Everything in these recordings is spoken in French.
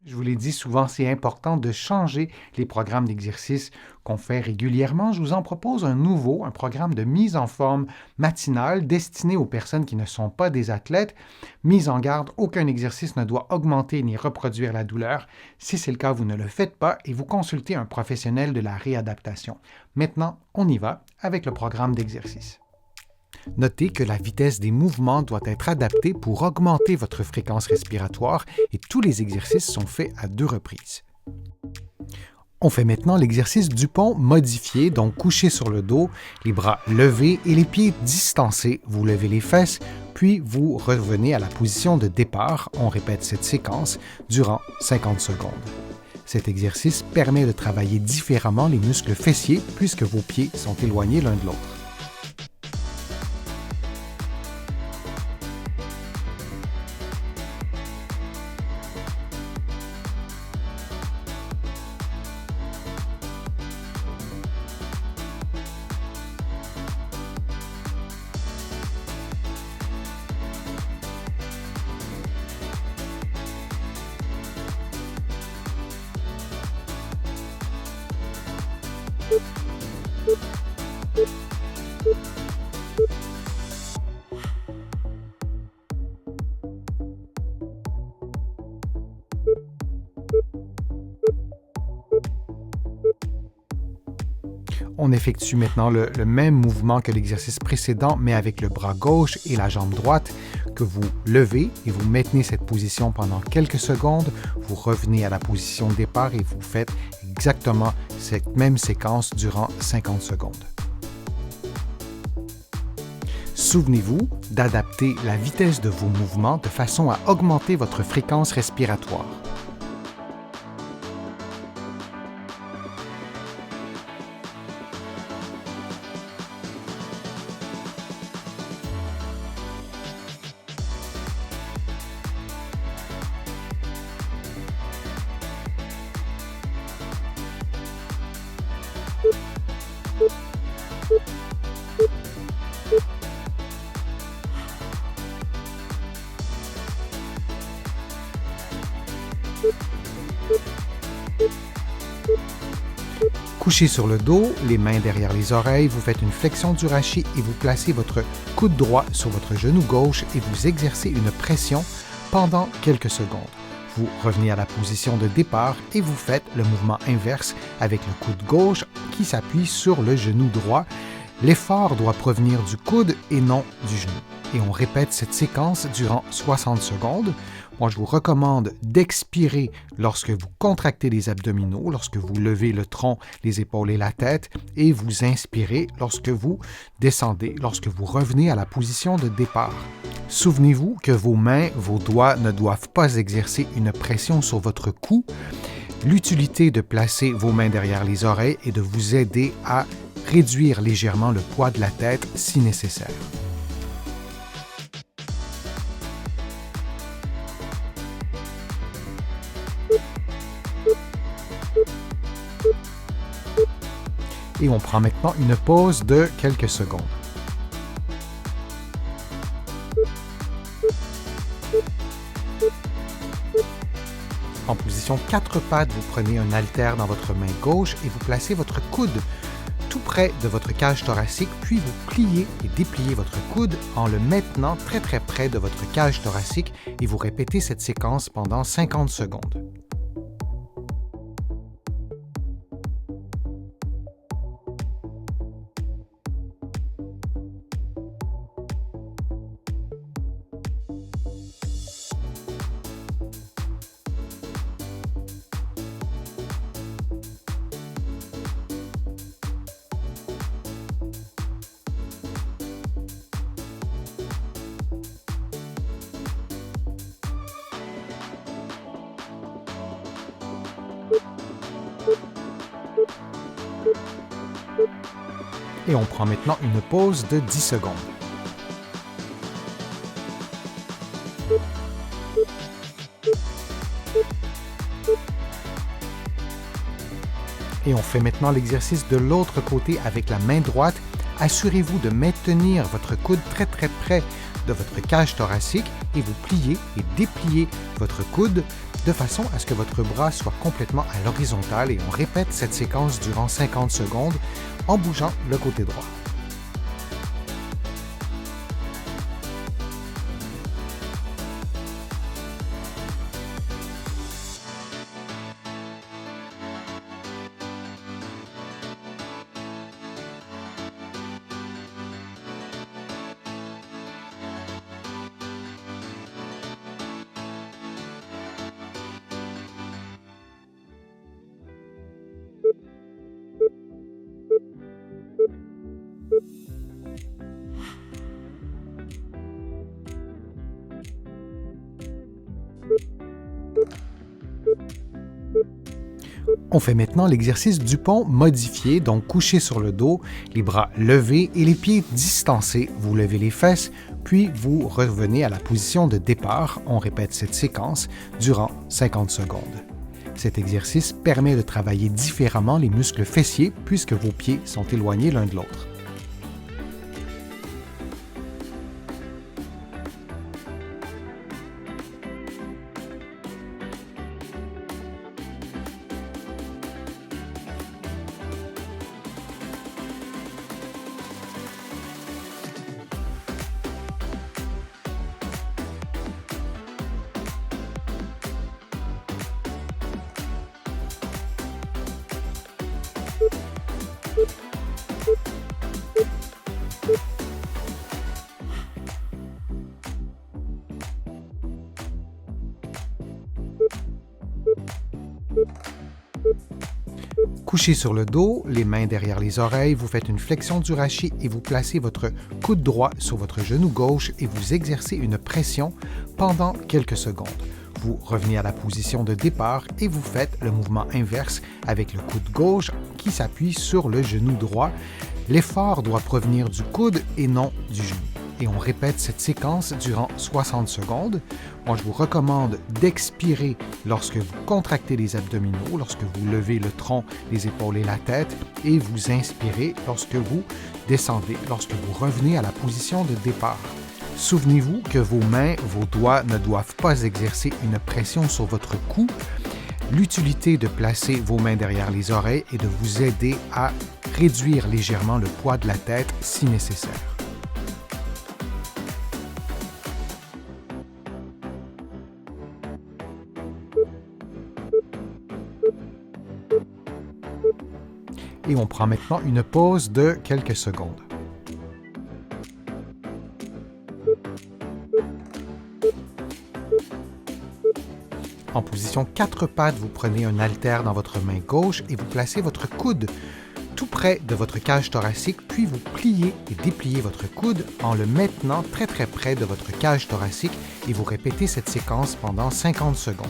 Je vous l'ai dit souvent, c'est important de changer les programmes d'exercice qu'on fait régulièrement. Je vous en propose un nouveau, un programme de mise en forme matinale destiné aux personnes qui ne sont pas des athlètes. Mise en garde, aucun exercice ne doit augmenter ni reproduire la douleur. Si c'est le cas, vous ne le faites pas et vous consultez un professionnel de la réadaptation. Maintenant, on y va avec le programme d'exercice. Notez que la vitesse des mouvements doit être adaptée pour augmenter votre fréquence respiratoire et tous les exercices sont faits à 2 reprises. On fait maintenant l'exercice du pont modifié, donc couché sur le dos, les bras levés et les pieds distancés. Vous levez les fesses, puis vous revenez à la position de départ. On répète cette séquence durant 50 secondes. Cet exercice permet de travailler différemment les muscles fessiers puisque vos pieds sont éloignés l'un de l'autre. On effectue maintenant le même mouvement que l'exercice précédent, mais avec le bras gauche et la jambe droite que vous levez et vous maintenez cette position pendant quelques secondes. Vous revenez à la position de départ et vous faites exactement cette même séquence durant 50 secondes. Souvenez-vous d'adapter la vitesse de vos mouvements de façon à augmenter votre fréquence respiratoire. Couché sur le dos, les mains derrière les oreilles, vous faites une flexion du rachis et vous placez votre coude droit sur votre genou gauche et vous exercez une pression pendant quelques secondes. Vous revenez à la position de départ et vous faites le mouvement inverse avec le coude gauche qui s'appuie sur le genou droit. L'effort doit provenir du coude et non du genou. Et on répète cette séquence durant 60 secondes. Moi, je vous recommande d'expirer lorsque vous contractez les abdominaux, lorsque vous levez le tronc, les épaules et la tête, et vous inspirez lorsque vous descendez, lorsque vous revenez à la position de départ. Souvenez-vous que vos mains, vos doigts ne doivent pas exercer une pression sur votre cou. L'utilité de placer vos mains derrière les oreilles est de vous aider à réduire légèrement le poids de la tête si nécessaire. Et on prend maintenant une pause de quelques secondes. En position 4 pattes, vous prenez un haltère dans votre main gauche et vous placez votre coude tout près de votre cage thoracique, puis vous pliez et dépliez votre coude en le maintenant très près de votre cage thoracique et vous répétez cette séquence pendant 50 secondes. Et on prend maintenant une pause de 10 secondes. Et on fait maintenant l'exercice de l'autre côté avec la main droite. Assurez-vous de maintenir votre coude très près de votre cage thoracique et vous pliez et dépliez votre coude de façon à ce que votre bras soit complètement à l'horizontale et on répète cette séquence durant 50 secondes en bougeant le côté droit. On fait maintenant l'exercice du pont modifié, donc couché sur le dos, les bras levés et les pieds distancés. Vous levez les fesses, puis vous revenez à la position de départ. On répète cette séquence durant 50 secondes. Cet exercice permet de travailler différemment les muscles fessiers puisque vos pieds sont éloignés l'un de l'autre. Couché sur le dos, les mains derrière les oreilles, vous faites une flexion du rachis et vous placez votre coude droit sur votre genou gauche et vous exercez une pression pendant quelques secondes. Vous revenez à la position de départ et vous faites le mouvement inverse avec le coude gauche qui s'appuie sur le genou droit. L'effort doit provenir du coude et non du genou. Et on répète cette séquence durant 60 secondes. Moi, je vous recommande d'expirer lorsque vous contractez les abdominaux, lorsque vous levez le tronc, les épaules et la tête, et vous inspirez lorsque vous descendez, lorsque vous revenez à la position de départ. Souvenez-vous que vos mains, vos doigts ne doivent pas exercer une pression sur votre cou. L'utilité de placer vos mains derrière les oreilles est de vous aider à réduire légèrement le poids de la tête si nécessaire. Et on prend maintenant une pause de quelques secondes. En position 4 pattes, vous prenez un haltère dans votre main gauche et vous placez votre coude tout près de votre cage thoracique, puis vous pliez et dépliez votre coude en le maintenant très près de votre cage thoracique et vous répétez cette séquence pendant 50 secondes.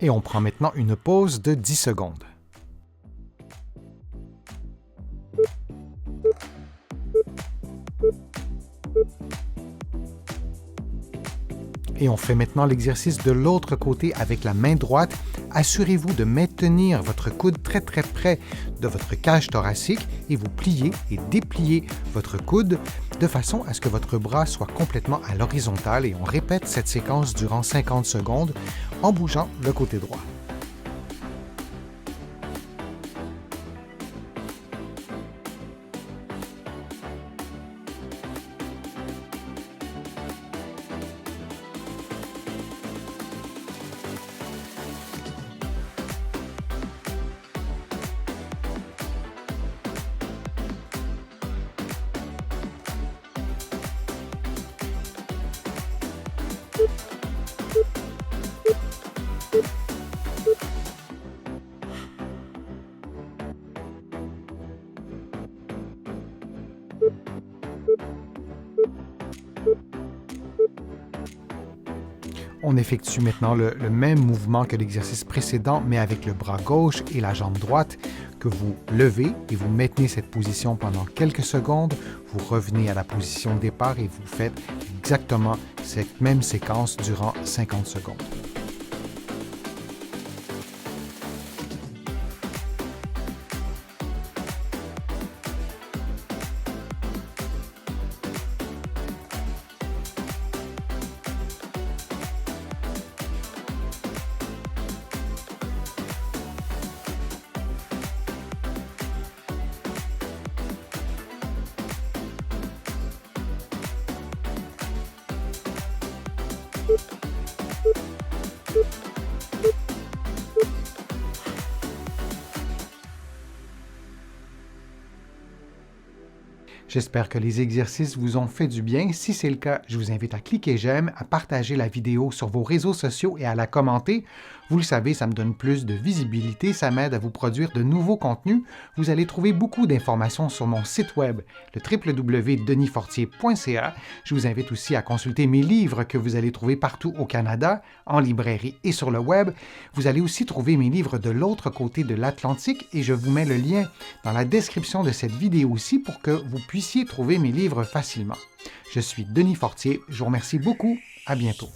Et on prend maintenant une pause de 10 secondes. Et on fait maintenant l'exercice de l'autre côté avec la main droite. Assurez-vous de maintenir votre coude très près de votre cage thoracique et vous pliez et dépliez votre coude de façon à ce que votre bras soit complètement à l'horizontale et on répète cette séquence durant 50 secondes en bougeant le côté droit. On effectue maintenant le même mouvement que l'exercice précédent, mais avec le bras gauche et la jambe droite, que vous levez et vous maintenez cette position pendant quelques secondes. Vous revenez à la position de départ et vous faites exactement cette même séquence durant 50 secondes. J'espère que les exercices vous ont fait du bien. Si c'est le cas, je vous invite à cliquer j'aime, à partager la vidéo sur vos réseaux sociaux et à la commenter. Vous le savez, ça me donne plus de visibilité, ça m'aide à vous produire de nouveaux contenus. Vous allez trouver beaucoup d'informations sur mon site web, le www.denisfortier.ca. Je vous invite aussi à consulter mes livres que vous allez trouver partout au Canada, en librairie et sur le web. Vous allez aussi trouver mes livres de l'autre côté de l'Atlantique et je vous mets le lien dans la description de cette vidéo aussi pour que vous puissiez trouver mes livres facilement. Je suis Denis Fortier, je vous remercie beaucoup, à bientôt.